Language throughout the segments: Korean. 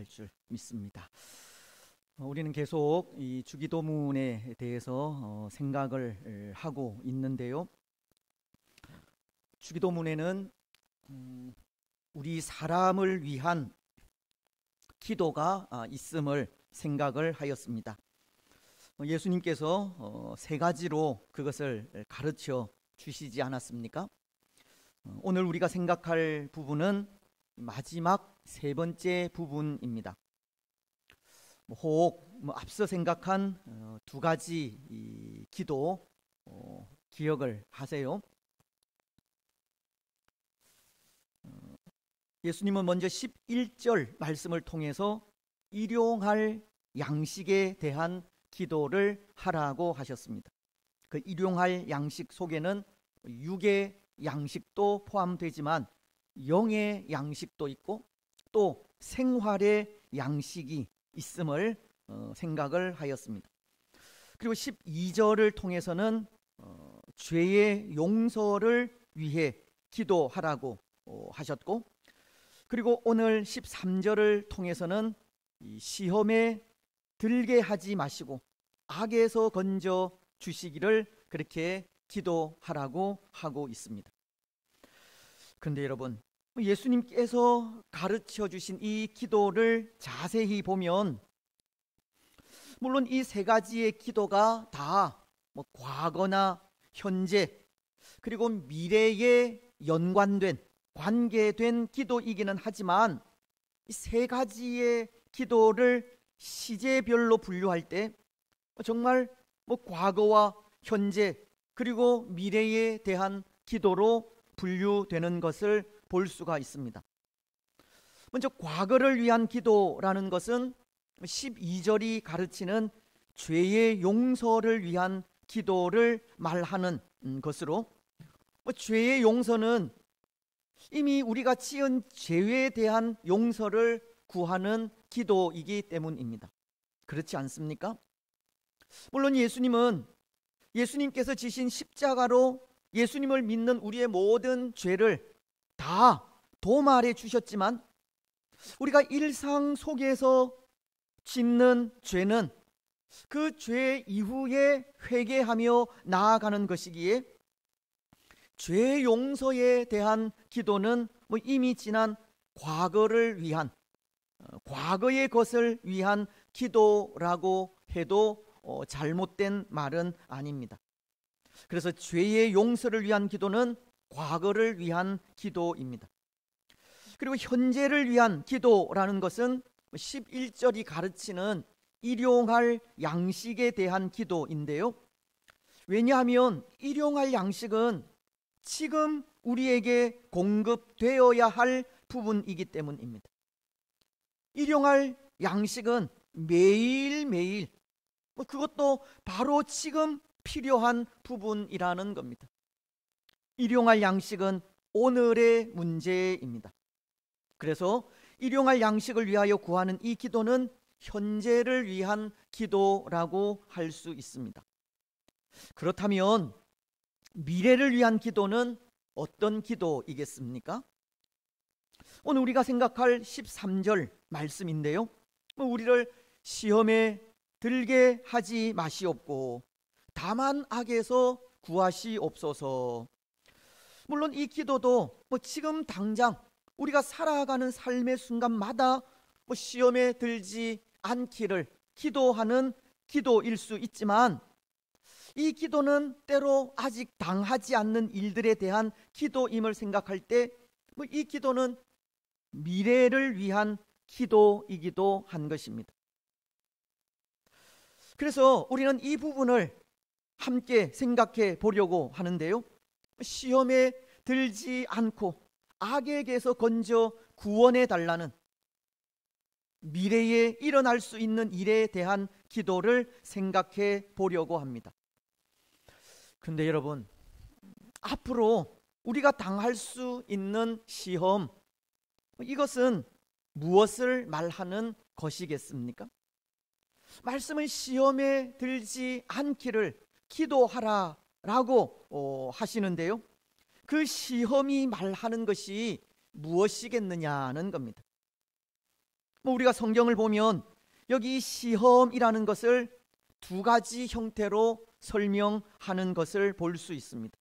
갈 줄 믿습니다. 우리는 계속 이 주기도문에 대해서 생각을 하고 있는데요. 주기도문에는 우리 사람을 위한 기도가 있음을 생각을 하였습니다. 예수님께서 세 가지로 그것을 가르쳐 주시지 않았습니까? 오늘 우리가 생각할 부분은 마지막 세 번째 부분입니다. 혹 앞서 생각한 두 가지 이 기도 기억을 하세요. 예수님은 먼저 11절 말씀을 통해서 일용할 양식에 대한 기도를 하라고 하셨습니다. 그 일용할 양식 속에는 육의 양식도 포함되지만 영의 양식도 있고 또 생활의 양식이 있음을 생각을 하였습니다. 그리고 12절을 통해서는 죄의 용서를 위해 기도하라고 하셨고, 그리고 오늘 13절을 통해서는 이 시험에 들게 하지 마시고 악에서 건져 주시기를 그렇게 기도하라고 하고 있습니다. 그런데 여러분, 예수님께서 가르쳐 주신 이 기도를 자세히 보면 물론 이 세 가지의 기도가 다 과거나 현재 그리고 미래에 연관된 관계된 기도이기는 하지만 이 세 가지의 기도를 시제별로 분류할 때 정말 과거와 현재 그리고 미래에 대한 기도로 분류되는 것을 볼 수가 있습니다. 먼저 과거를 위한 기도라는 것은 12절이 가르치는 죄의 용서를 위한 기도를 말하는 것으로, 죄의 용서는 이미 우리가 지은 죄에 대한 용서를 구하는 기도이기 때문입니다. 그렇지 않습니까? 물론 예수님께서 지신 십자가로 예수님을 믿는 우리의 모든 죄를 다 도말해 주셨지만 우리가 일상 속에서 짓는 죄는 그 죄 이후에 회개하며 나아가는 것이기에 죄 용서에 대한 기도는 이미 지난 과거를 위한 과거의 것을 위한 기도라고 해도 잘못된 말은 아닙니다. 그래서 죄의 용서를 위한 기도는 과거를 위한 기도입니다. 그리고 현재를 위한 기도라는 것은 11절이 가르치는 일용할 양식에 대한 기도인데요. 왜냐하면 일용할 양식은 지금 우리에게 공급되어야 할 부분이기 때문입니다. 일용할 양식은 매일매일 그것도 바로 지금 필요한 부분이라는 겁니다. 일용할 양식은 오늘의 문제입니다. 그래서 일용할 양식을 위하여 구하는 이 기도는 현재를 위한 기도라고 할 수 있습니다. 그렇다면 미래를 위한 기도는 어떤 기도이겠습니까? 오늘 우리가 생각할 13절 말씀인데요. 우리를 시험에 들게 하지 마시옵고 다만 악에서 구하시옵소서. 물론 이 기도도 지금 당장 우리가 살아가는 삶의 순간마다 시험에 들지 않기를 기도하는 기도일 수 있지만 이 기도는 때로 아직 당하지 않는 일들에 대한 기도임을 생각할 때 이 기도는 미래를 위한 기도이기도 한 것입니다. 그래서 우리는 이 부분을 함께 생각해 보려고 하는데요. 시험에 들지 않고 악에게서 건져 구원해 달라는 미래에 일어날 수 있는 일에 대한 기도를 생각해 보려고 합니다. 근데 여러분, 앞으로 우리가 당할 수 있는 시험, 이것은 무엇을 말하는 것이겠습니까? 말씀은 시험에 들지 않기를 기도하라라고 하시는데요. 그 시험이 말하는 것이 무엇이겠느냐는 겁니다. 우리가 성경을 보면 여기 시험이라는 것을 두 가지 형태로 설명하는 것을 볼 수 있습니다.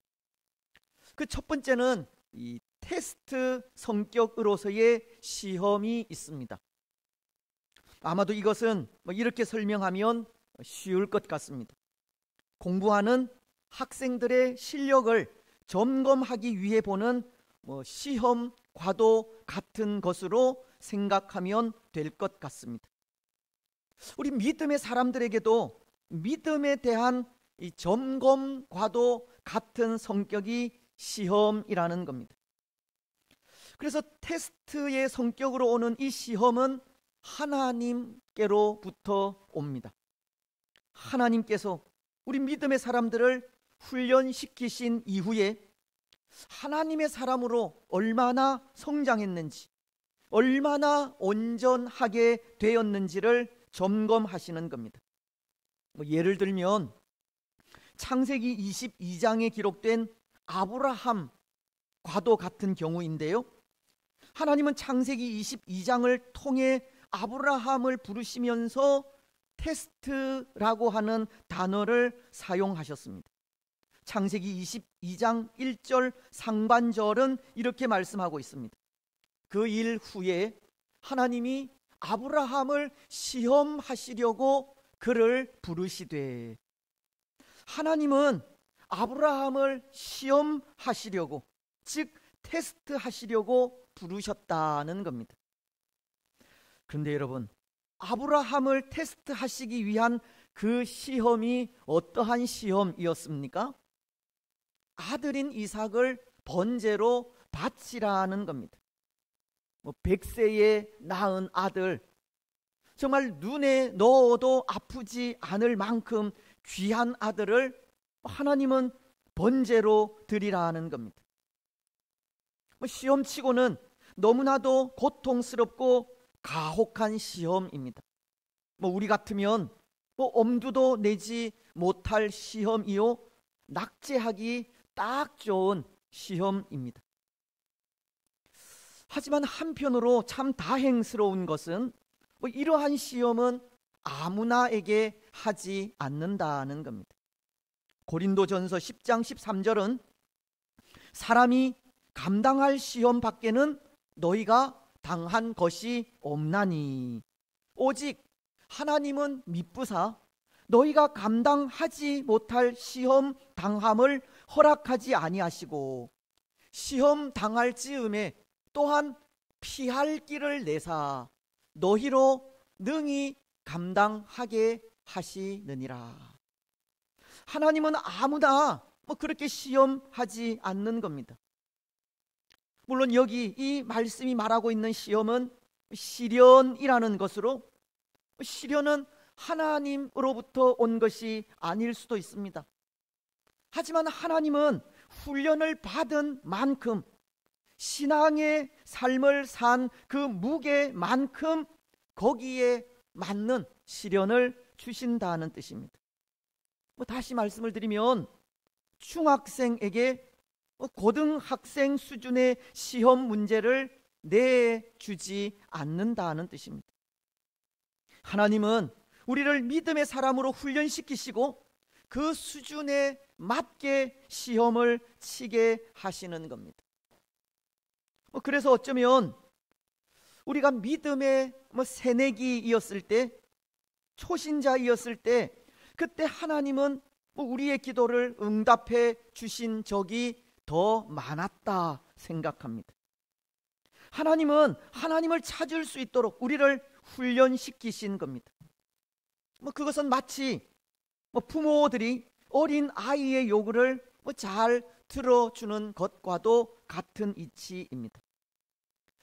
그 첫 번째는 이 테스트 성격으로서의 시험이 있습니다. 아마도 이것은 이렇게 설명하면 쉬울 것 같습니다. 공부하는 학생들의 실력을 점검하기 위해 보는 시험과도 같은 것으로 생각하면 될 것 같습니다. 우리 믿음의 사람들에게도 믿음에 대한 이 점검과도 같은 성격이 시험이라는 겁니다. 그래서 테스트의 성격으로 오는 이 시험은 하나님께로부터 옵니다. 하나님께서 우리 믿음의 사람들을 훈련시키신 이후에 하나님의 사람으로 얼마나 성장했는지, 얼마나 온전하게 되었는지를 점검하시는 겁니다. 예를 들면 창세기 22장에 기록된 아브라함과도 같은 경우인데요, 하나님은 창세기 22장을 통해 아브라함을 부르시면서 테스트라고 하는 단어를 사용하셨습니다. 창세기 22장 1절 상반절은 이렇게 말씀하고 있습니다. 그 일 후에 하나님이 아브라함을 시험하시려고 그를 부르시되, 하나님은 아브라함을 시험하시려고, 즉 테스트하시려고 부르셨다는 겁니다. 그런데 여러분, 아브라함을 테스트하시기 위한 그 시험이 어떠한 시험이었습니까? 아들인 이삭을 번제로 바치라는 겁니다. 100세에 낳은 아들, 정말 눈에 넣어도 아프지 않을 만큼 귀한 아들을 하나님은 번제로 드리라는 겁니다. 시험치고는 너무나도 고통스럽고 가혹한 시험입니다. 우리 같으면 엄두도 내지 못할 시험이요, 낙제하기 딱 좋은 시험입니다. 하지만 한편으로 참 다행스러운 것은 이러한 시험은 아무나에게 하지 않는다는 겁니다. 고린도전서 10장 13절은 사람이 감당할 시험 밖에는 너희가 당한 것이 없나니 오직 하나님은 미쁘사 너희가 감당하지 못할 시험 당함을 허락하지 아니하시고 시험 당할 즈음에 또한 피할 길을 내사 너희로 능히 감당하게 하시느니라. 하나님은 아무나 그렇게 시험하지 않는 겁니다. 물론 여기 이 말씀이 말하고 있는 시험은 시련이라는 것으로, 시련은 하나님으로부터 온 것이 아닐 수도 있습니다. 하지만 하나님은 훈련을 받은 만큼, 신앙의 삶을 산 그 무게만큼 거기에 맞는 시련을 주신다는 뜻입니다. 다시 말씀을 드리면 중학생에게 고등학생 수준의 시험 문제를 내주지 않는다는 뜻입니다. 하나님은 우리를 믿음의 사람으로 훈련시키시고 그 수준에 맞게 시험을 치게 하시는 겁니다. 그래서 어쩌면 우리가 믿음의 새내기이었을 때, 초신자이었을 때, 그때 하나님은 우리의 기도를 응답해 주신 적이 더 많았다 생각합니다. 하나님은 하나님을 찾을 수 있도록 우리를 훈련시키신 겁니다. 그것은 마치 부모들이 어린 아이의 요구를 잘 들어주는 것과도 같은 이치입니다.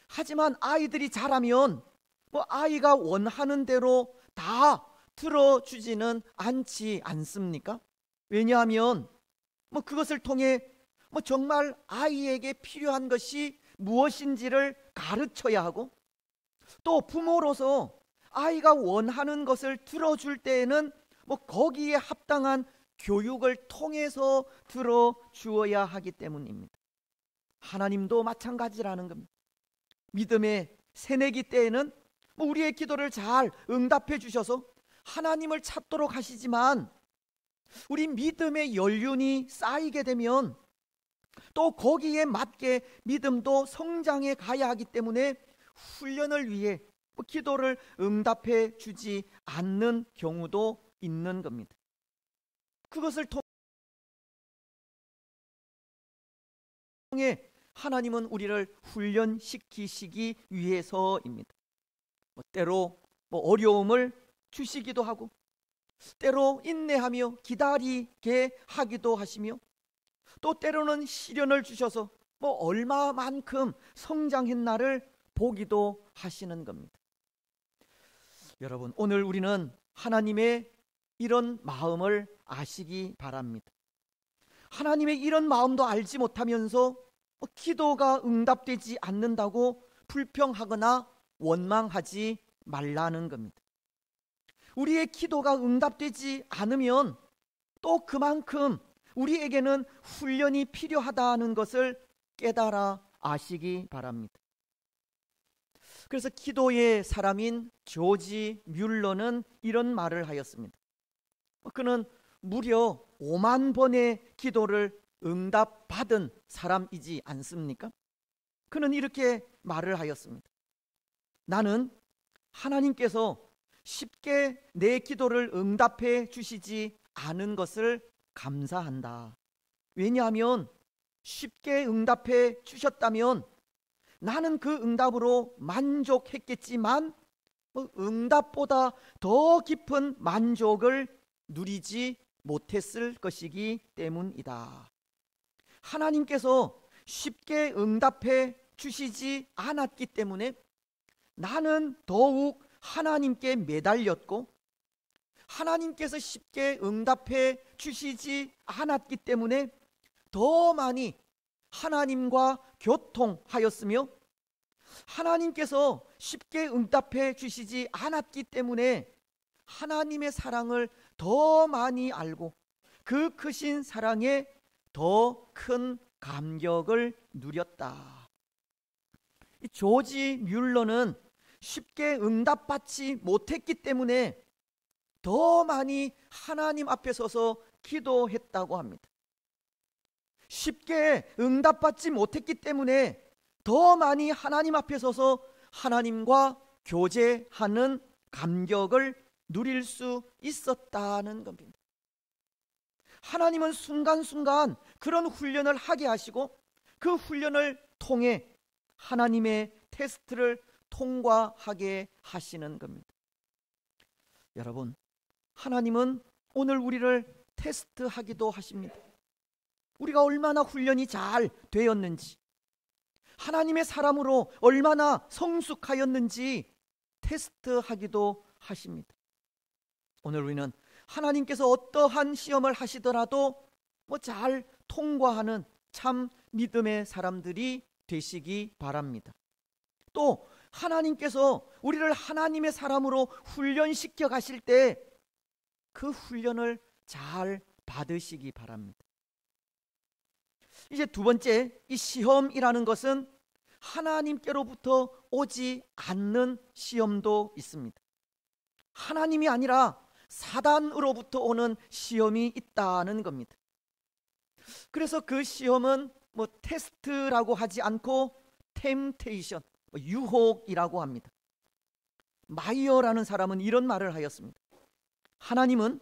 하지만 아이들이 자라면 아이가 원하는 대로 다 들어주지는 않지 않습니까? 왜냐하면 그것을 통해 정말 아이에게 필요한 것이 무엇인지를 가르쳐야 하고, 또 부모로서 아이가 원하는 것을 들어줄 때에는 거기에 합당한 교육을 통해서 들어주어야 하기 때문입니다. 하나님도 마찬가지라는 겁니다. 믿음의 새내기 때에는 우리의 기도를 잘 응답해 주셔서 하나님을 찾도록 하시지만, 우리 믿음의 연륜이 쌓이게 되면 또 거기에 맞게 믿음도 성장해 가야 하기 때문에 훈련을 위해 기도를 응답해 주지 않는 경우도 있는 겁니다. 그것을 통해 하나님은 우리를 훈련시키시기 위해서입니다. 때로 어려움을 주시기도 하고, 때로 인내하며 기다리게 하기도 하시며, 또 때로는 시련을 주셔서 얼마만큼 성장했나를 보기도 하시는 겁니다. 여러분, 오늘 우리는 하나님의 이런 마음을 아시기 바랍니다. 하나님의 이런 마음도 알지 못하면서 기도가 응답되지 않는다고 불평하거나 원망하지 말라는 겁니다. 우리의 기도가 응답되지 않으면 또 그만큼 우리에게는 훈련이 필요하다는 것을 깨달아 아시기 바랍니다. 그래서 기도의 사람인 조지 뮬러는 이런 말을 하였습니다. 그는 무려 5만 번의 기도를 응답받은 사람이지 않습니까? 그는 이렇게 말을 하였습니다. 나는 하나님께서 쉽게 내 기도를 응답해 주시지 않은 것을 감사한다. 왜냐하면 쉽게 응답해 주셨다면 나는 그 응답으로 만족했겠지만 응답보다 더 깊은 만족을 누리지 못했을 것이기 때문이다. 하나님께서 쉽게 응답해 주시지 않았기 때문에 나는 더욱 하나님께 매달렸고, 하나님께서 쉽게 응답해 주시지 않았기 때문에 더 많이 하나님과 교통하였으며, 하나님께서 쉽게 응답해 주시지 않았기 때문에 하나님의 사랑을 더 많이 알고 그 크신 사랑에 더 큰 감격을 누렸다. 조지 뮬러는 쉽게 응답받지 못했기 때문에 더 많이 하나님 앞에 서서 기도했다고 합니다. 쉽게 응답받지 못했기 때문에 더 많이 하나님 앞에 서서 하나님과 교제하는 감격을 누릴 수 있었다는 겁니다. 하나님은 순간순간 그런 훈련을 하게 하시고, 그 훈련을 통해 하나님의 테스트를 통과하게 하시는 겁니다. 여러분, 하나님은 오늘 우리를 테스트하기도 하십니다. 우리가 얼마나 훈련이 잘 되었는지, 하나님의 사람으로 얼마나 성숙하였는지 테스트하기도 하십니다. 오늘 우리는 하나님께서 어떠한 시험을 하시더라도 잘 통과하는 참 믿음의 사람들이 되시기 바랍니다. 또 하나님께서 우리를 하나님의 사람으로 훈련시켜 가실 때 그 훈련을 잘 받으시기 바랍니다. 이제 두 번째, 이 시험이라는 것은 하나님께로부터 오지 않는 시험도 있습니다. 하나님이 아니라 사단으로부터 오는 시험이 있다는 겁니다. 그래서 그 시험은 테스트라고 하지 않고 템테이션, 유혹이라고 합니다. 마이어라는 사람은 이런 말을 하였습니다. 하나님은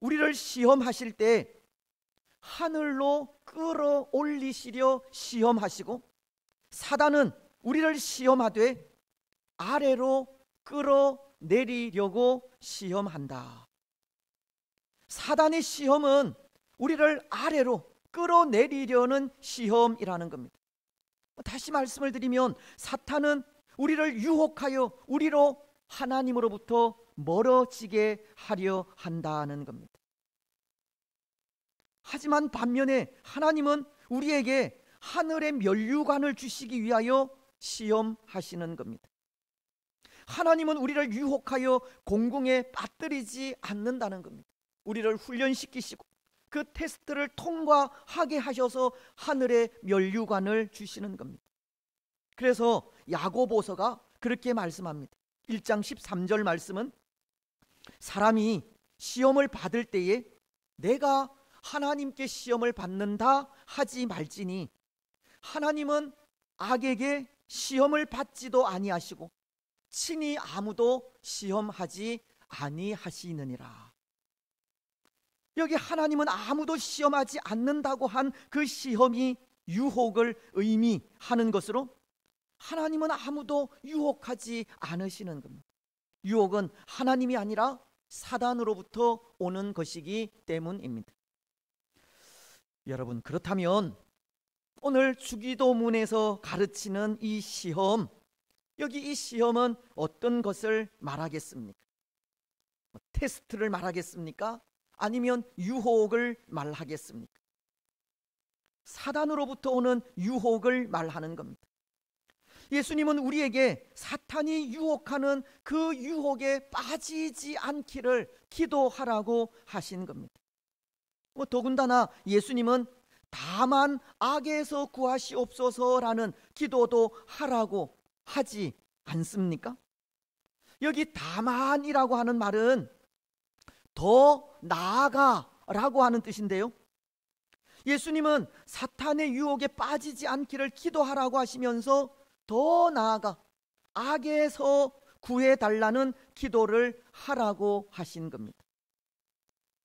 우리를 시험하실 때 하늘로 끌어올리시려 시험하시고, 사단은 우리를 시험하되 아래로 끌어내리려고 시험한다. 사단의 시험은 우리를 아래로 끌어내리려는 시험이라는 겁니다. 다시 말씀을 드리면 사탄은 우리를 유혹하여 우리로 하나님으로부터 멀어지게 하려 한다는 겁니다. 하지만 반면에 하나님은 우리에게 하늘의 면류관을 주시기 위하여 시험하시는 겁니다. 하나님은 우리를 유혹하여 공궁에 빠뜨리지 않는다는 겁니다. 우리를 훈련시키시고 그 테스트를 통과하게 하셔서 하늘의 면류관을 주시는 겁니다. 그래서 야고보서가 그렇게 말씀합니다. 1장 13절 말씀은 사람이 시험을 받을 때에 내가 하나님께 시험을 받는다 하지 말지니 하나님은 악에게 시험을 받지도 아니하시고 친히 아무도 시험하지 아니하시느니라. 여기 하나님은 아무도 시험하지 않는다고 한 그 시험이 유혹을 의미하는 것으로 하나님은 아무도 유혹하지 않으시는 겁니다. 유혹은 하나님이 아니라 사단으로부터 오는 것이기 때문입니다. 여러분, 그렇다면 오늘 주기도문에서 가르치는 이 시험, 여기 이 시험은 어떤 것을 말하겠습니까? 테스트를 말하겠습니까? 아니면 유혹을 말하겠습니까? 사단으로부터 오는 유혹을 말하는 겁니다. 예수님은 우리에게 사탄이 유혹하는 그 유혹에 빠지지 않기를 기도하라고 하신 겁니다. 더군다나 예수님은 다만 악에서 구하시옵소서라는 기도도 하라고 하지 않습니까? 여기 다만이라고 하는 말은 더 나아가라고 하는 뜻인데요, 예수님은 사탄의 유혹에 빠지지 않기를 기도하라고 하시면서 더 나아가 악에서 구해달라는 기도를 하라고 하신 겁니다.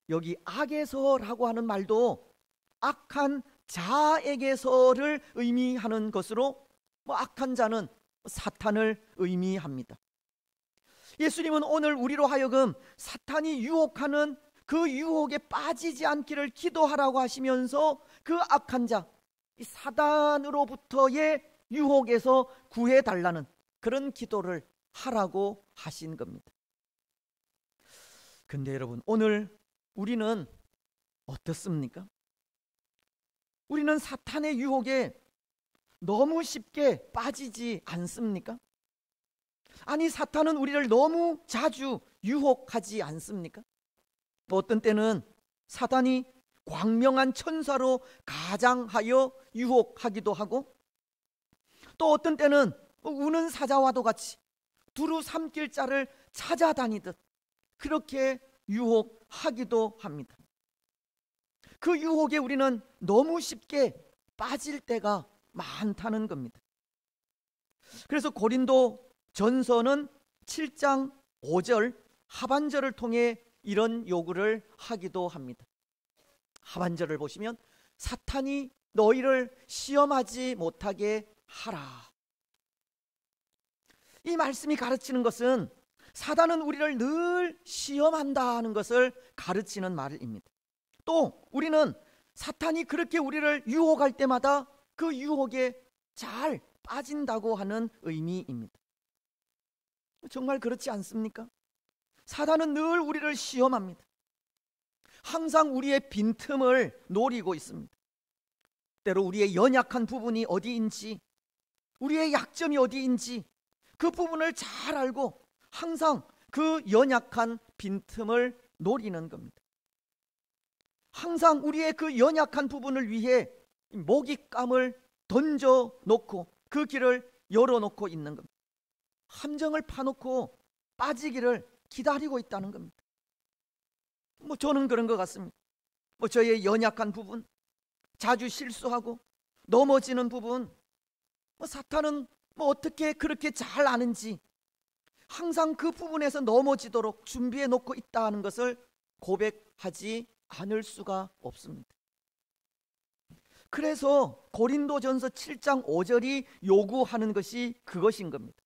여기 악에서라고 하는 말도 악한 자에게서를 의미하는 것으로 악한 자는 사탄을 의미합니다. 예수님은 오늘 우리로 하여금 사탄이 유혹하는 그 유혹에 빠지지 않기를 기도하라고 하시면서 그 악한 자, 이 사단으로부터의 유혹에서 구해달라는 그런 기도를 하라고 하신 겁니다. 근데 여러분, 오늘 우리는 어떻습니까? 우리는 사탄의 유혹에 너무 쉽게 빠지지 않습니까? 아니, 사탄은 우리를 너무 자주 유혹하지 않습니까? 어떤 때는 사탄이 광명한 천사로 가장하여 유혹하기도 하고, 또 어떤 때는 우는 사자와도 같이 두루 삼킬 자를 찾아다니듯 그렇게 유혹하기도 합니다. 그 유혹에 우리는 너무 쉽게 빠질 때가 많다는 겁니다. 그래서 고린도 전서는 7장 5절 하반절을 통해 이런 요구를 하기도 합니다. 하반절을 보시면 사탄이 너희를 시험하지 못하게 하라. 이 말씀이 가르치는 것은 사단은 우리를 늘 시험한다는 것을 가르치는 말입니다. 또 우리는 사탄이 그렇게 우리를 유혹할 때마다 그 유혹에 잘 빠진다고 하는 의미입니다. 정말 그렇지 않습니까? 사단은 늘 우리를 시험합니다. 항상 우리의 빈틈을 노리고 있습니다. 때로 우리의 연약한 부분이 어디인지, 우리의 약점이 어디인지 그 부분을 잘 알고 항상 그 연약한 빈틈을 노리는 겁니다. 항상 우리의 그 연약한 부분을 위해 먹잇감을 던져놓고 그 길을 열어놓고 있는 겁니다. 함정을 파놓고 빠지기를 기다리고 있다는 겁니다. 저는 그런 것 같습니다. 저의 연약한 부분, 자주 실수하고 넘어지는 부분, 사탄은 어떻게 그렇게 잘 아는지 항상 그 부분에서 넘어지도록 준비해 놓고 있다는 것을 고백하지 않을 수가 없습니다. 그래서 고린도전서 7장 5절이 요구하는 것이 그것인 겁니다.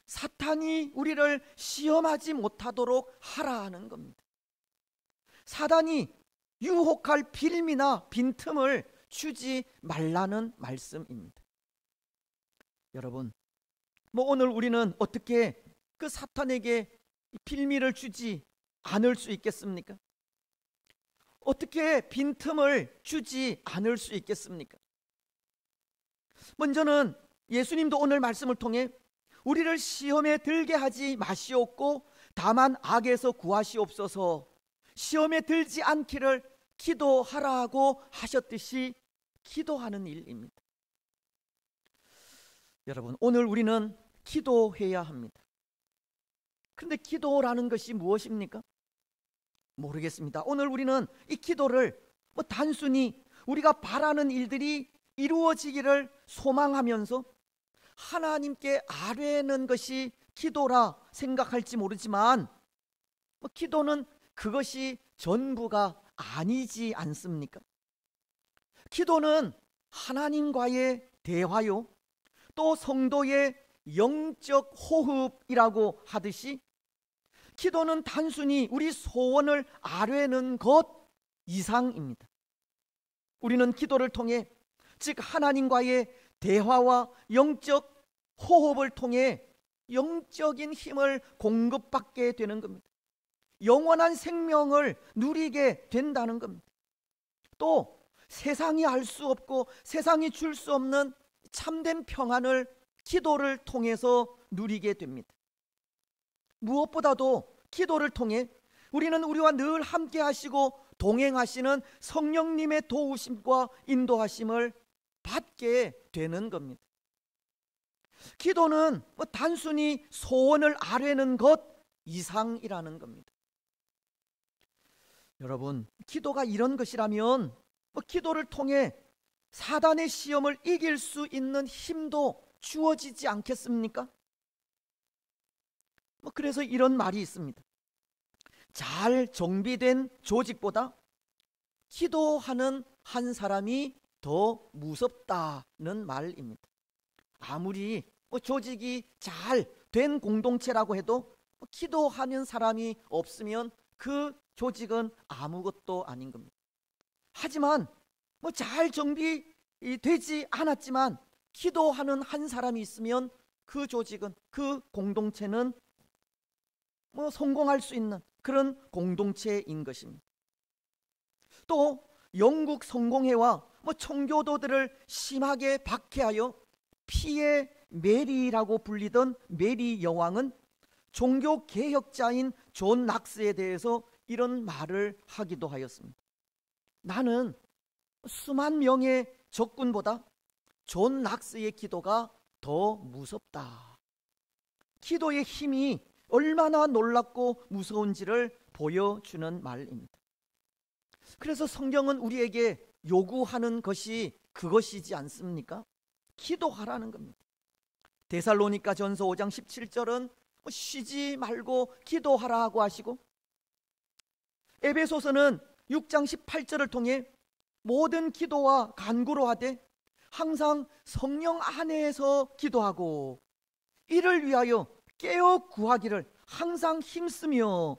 사탄이 우리를 시험하지 못하도록 하라는 겁니다. 사단이 유혹할 빌미나 빈틈을 주지 말라는 말씀입니다. 여러분, 오늘 우리는 어떻게 그 사탄에게 빌미를 주지 않을 수 있겠습니까? 어떻게 빈틈을 주지 않을 수 있겠습니까? 먼저는 예수님도 오늘 말씀을 통해 우리를 시험에 들게 하지 마시옵고 다만 악에서 구하시옵소서, 시험에 들지 않기를 기도하라고 하셨듯이 기도하는 일입니다. 여러분, 오늘 우리는 기도해야 합니다. 그런데 기도라는 것이 무엇입니까? 모르겠습니다. 오늘 우리는 이 기도를 단순히 우리가 바라는 일들이 이루어지기를 소망하면서 하나님께 아뢰는 것이 기도라 생각할지 모르지만 기도는 그것이 전부가 아니지 않습니까? 기도는 하나님과의 대화요, 또 성도의 영적 호흡이라고 하듯이 기도는 단순히 우리 소원을 아뢰는 것 이상입니다. 우리는 기도를 통해, 즉 하나님과의 대화와 영적 호흡을 통해 영적인 힘을 공급받게 되는 겁니다. 영원한 생명을 누리게 된다는 겁니다. 또 세상이 알 수 없고 세상이 줄 수 없는 참된 평안을 기도를 통해서 누리게 됩니다. 무엇보다도 기도를 통해 우리는 우리와 늘 함께 하시고 동행하시는 성령님의 도우심과 인도하심을 받게 되는 겁니다. 기도는 단순히 소원을 아뢰는 것 이상이라는 겁니다. 여러분, 기도가 이런 것이라면 기도를 통해 사단의 시험을 이길 수 있는 힘도 주어지지 않겠습니까? 그래서 이런 말이 있습니다. 잘 정비된 조직보다 기도하는 한 사람이 더 무섭다는 말입니다. 아무리 조직이 잘 된 공동체라고 해도 기도하는 사람이 없으면 그 조직은 아무것도 아닌 겁니다. 하지만 잘 정비되지 않았지만 기도하는 한 사람이 있으면 그 조직은, 그 공동체는 성공할 수 있는 그런 공동체인 것입니다. 또 영국 성공회와 청교도들을 심하게 박해하여 피의 메리라고 불리던 메리 여왕은 종교 개혁자인 존 낙스에 대해서 이런 말을 하기도 하였습니다. 나는 수만 명의 적군보다 존 낙스의 기도가 더 무섭다. 기도의 힘이 얼마나 놀랍고 무서운지를 보여주는 말입니다. 그래서 성경은 우리에게 요구하는 것이 그것이지 않습니까? 기도하라는 겁니다. 데살로니가 전서 5장 17절은 쉬지 말고 기도하라고 하시고, 에베소서는 6장 18절을 통해 모든 기도와 간구로 하되 항상 성령 안에서 기도하고 이를 위하여 깨어 구하기를 항상 힘쓰며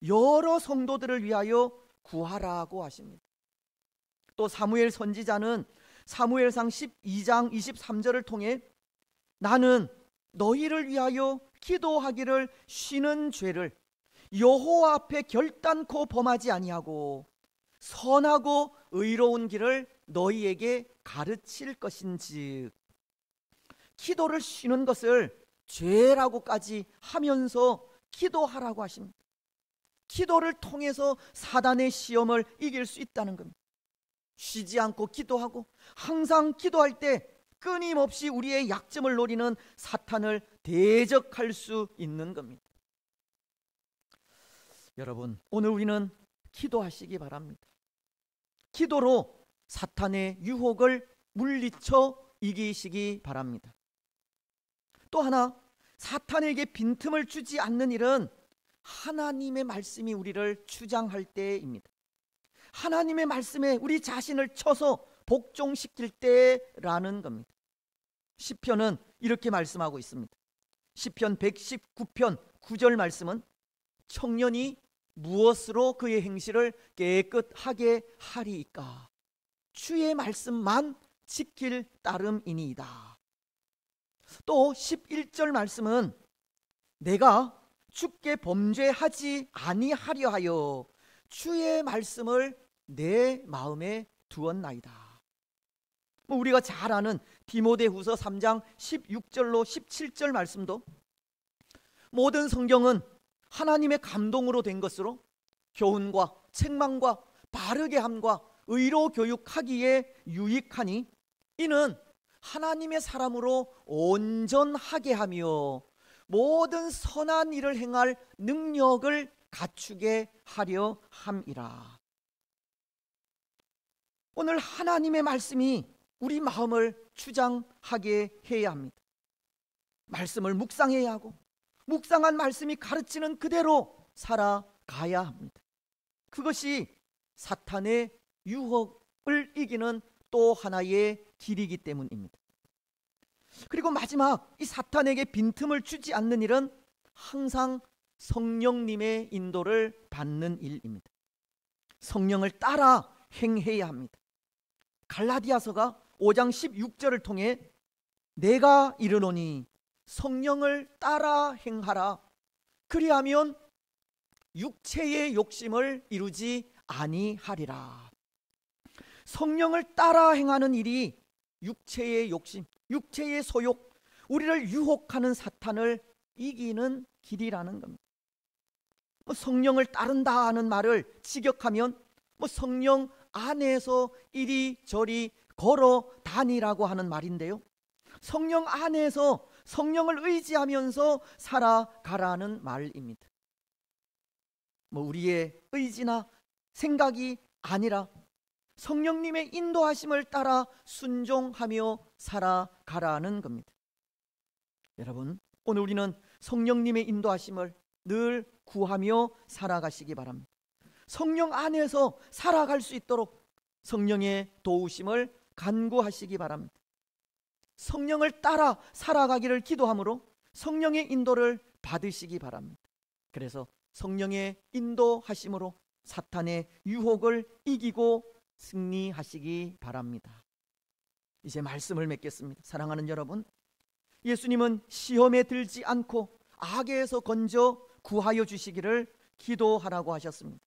여러 성도들을 위하여 구하라고 하십니다. 또 사무엘 선지자는 사무엘상 12장 23절을 통해 나는 너희를 위하여 기도하기를 쉬는 죄를 여호와 앞에 결단코 범하지 아니하고 선하고 의로운 길을 너희에게 가르칠 것인즉, 기도를 쉬는 것을 죄라고까지 하면서 기도하라고 하십니다. 기도를 통해서 사단의 시험을 이길 수 있다는 겁니다. 쉬지 않고 기도하고 항상 기도할 때 끊임없이 우리의 약점을 노리는 사탄을 대적할 수 있는 겁니다. 여러분, 오늘 우리는 기도하시기 바랍니다. 기도로 사탄의 유혹을 물리쳐 이기시기 바랍니다. 또 하나, 사탄에게 빈틈을 주지 않는 일은 하나님의 말씀이 우리를 주장할 때입니다. 하나님의 말씀에 우리 자신을 쳐서 복종시킬 때라는 겁니다. 시편은 이렇게 말씀하고 있습니다. 시편 119편 9절 말씀은 청년이 무엇으로 그의 행실을 깨끗하게 하리이까? 주의 말씀만 지킬 따름이니이다. 또 11절 말씀은 내가 주께 범죄하지 아니하려 하여 주의 말씀을 내 마음에 두었나이다. 우리가 잘 아는 디모데후서 3장 16절로 17절 말씀도 모든 성경은 하나님의 감동으로 된 것으로 교훈과 책망과 바르게 함과 의로 교육하기에 유익하니 이는 하나님의 사람으로 온전하게 하며 모든 선한 일을 행할 능력을 갖추게 하려 함이라. 오늘 하나님의 말씀이 우리 마음을 주장하게 해야 합니다. 말씀을 묵상해야 하고 묵상한 말씀이 가르치는 그대로 살아가야 합니다. 그것이 사탄의 유혹을 이기는 또 하나의 길이기 때문입니다. 그리고 마지막, 이 사탄에게 빈틈을 주지 않는 일은 항상 성령님의 인도를 받는 일입니다. 성령을 따라 행해야 합니다. 갈라디아서가 5장 16절을 통해 내가 이르노니 성령을 따라 행하라. 그리하면 육체의 욕심을 이루지 아니하리라. 성령을 따라 행하는 일이 육체의 욕심, 육체의 소욕, 우리를 유혹하는 사탄을 이기는 길이라는 겁니다. 성령을 따른다 하는 말을 직역하면 성령 안에서 이리저리 걸어 다니라고 하는 말인데요, 성령 안에서 성령을 의지하면서 살아가라는 말입니다. 우리의 의지나 생각이 아니라 성령님의 인도하심을 따라 순종하며 살아가라는 겁니다. 여러분, 오늘 우리는 성령님의 인도하심을 늘 구하며 살아가시기 바랍니다. 성령 안에서 살아갈 수 있도록 성령의 도우심을 간구하시기 바랍니다. 성령을 따라 살아가기를 기도함으로 성령의 인도를 받으시기 바랍니다. 그래서 성령의 인도하심으로 사탄의 유혹을 이기고 승리하시기 바랍니다. 이제 말씀을 맺겠습니다. 사랑하는 여러분, 예수님은 시험에 들지 않고 악에서 건져 구하여 주시기를 기도하라고 하셨습니다.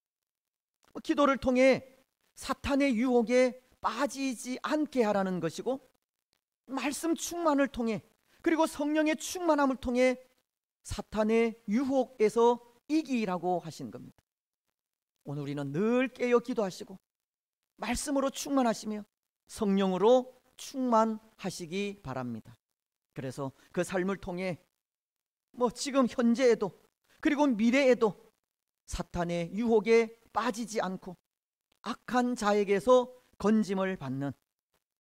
기도를 통해 사탄의 유혹에 빠지지 않게 하라는 것이고, 말씀 충만을 통해, 그리고 성령의 충만함을 통해 사탄의 유혹에서 이기라고 하신 겁니다. 오늘 우리는 늘 깨어 기도하시고 말씀으로 충만하시며 성령으로 충만하시기 바랍니다. 그래서 그 삶을 통해 지금 현재에도 그리고 미래에도 사탄의 유혹에 빠지지 않고 악한 자에게서 건짐을 받는